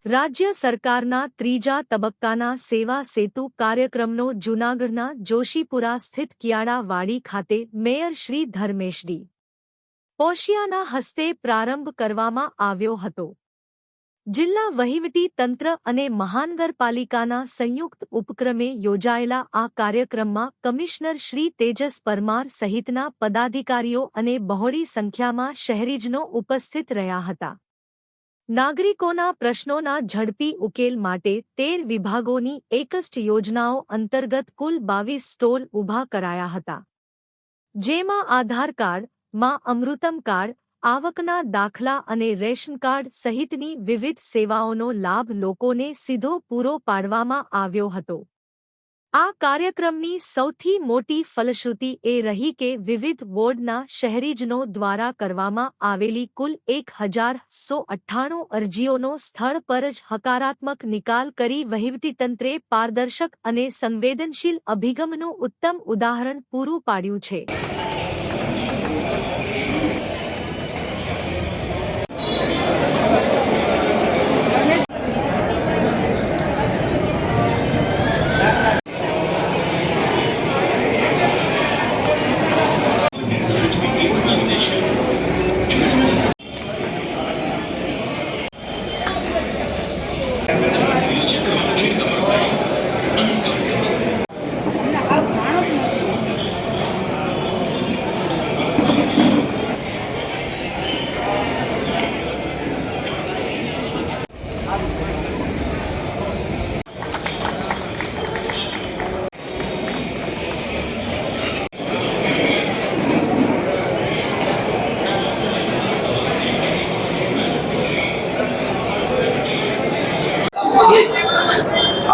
રાજ્ય સરકારના ત્રીજા તબક્કાના સેવા સેતુ કાર્યક્રમનો જૂનાગઢના જોશીપુરા સ્થિત કિયાડાવાડી ખાતે મેયર શ્રી ધર્મેશ ડી. પોશિયાના હસ્તે પ્રારંભ કરવામાં આવ્યો હતો. જિલ્લા વહીવટી તંત્ર અને મહાનગરપાલિકાના સંયુક્ત ઉપક્રમે યોજાયેલા આ કાર્યક્રમમાં કમિશનર શ્રી તેજસ પરમાર સહિતના પદાધિકારીઓ અને બહોળી સંખ્યામાં શહેરીજનો ઉપસ્થિત રહ્યા હતા. નાગરિકોના પ્રશ્નોના ઝડપી ઉકેલ માટે 13 વિભાગોની 61 યોજનાઓ અંતર્ગત કુલ 22 સ્ટોલ ઊભા કરાયા હતા, જેમાં આધાર કાર્ડ, માં અમૃતમ કાર્ડ, આવકના દાખલા અને રેશન કાર્ડ સહિતની વિવિધ સેવાઓનો લાભ લોકોને સીધો પૂરો પાડવામાં આવ્યો હતો. આ કાર્યક્રમની સૌથી મોટી ફલશ્રુતિ એ રહી કે વિવિધ વોર્ડના શહેરીજનો દ્વારા કરવામાં આવેલી કુલ 1198 અરજીઓનો સ્થળ પર જ હકારાત્મક નિકાલ કરી વહીવટીતંત્રે પારદર્શક અને સંવેદનશીલ અભિગમનું ઉત્તમ ઉદાહરણ પૂરું પાડ્યું છે.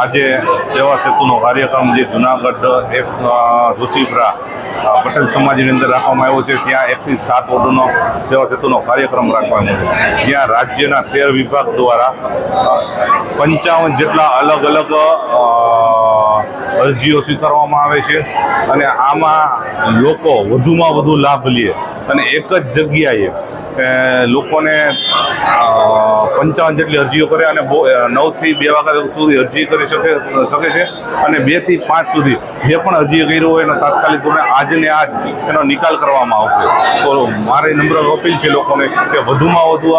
આજે સેવા સેતુનો કાર્યક્રમ જે જૂનાગઢ એક જોશીપુરા પટેલ સમાજની અંદર રાખવામાં આવ્યો છે, ત્યાં 1 થી 7 વોર્ડનો સેવા સેતુનો કાર્યક્રમ રાખવામાં આવ્યો છે. જ્યાં રાજ્યના 13 વિભાગ દ્વારા 55 જેટલા અલગ અલગ અરજીઓ સ્વીકારવામાં આવે છે અને આમાં લોકો વધુમાં વધુ લાભ લે અને એક જ જગ્યાએ લોકોને 55 જેટલી અરજીઓ કરે અને 9 થી 2 વાગ્યા સુધી અરજી કરી શકે છે અને 2 થી 5 સુધી જે પણ અરજી કર્યું હોય એનો તાત્કાલિક ધોરણે આજને આજ એનો નિકાલ કરવામાં આવશે. તો મારી નમ્ર અપીલ છે લોકોને કે વધુમાં વધુ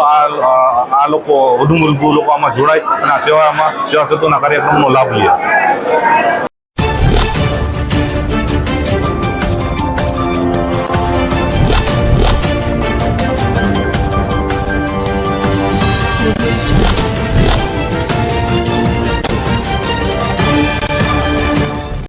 આ લોકો વધુ લોકો આમાં જોડાય અને આ સેવા સેતુના કાર્યક્રમનો લાભ લે.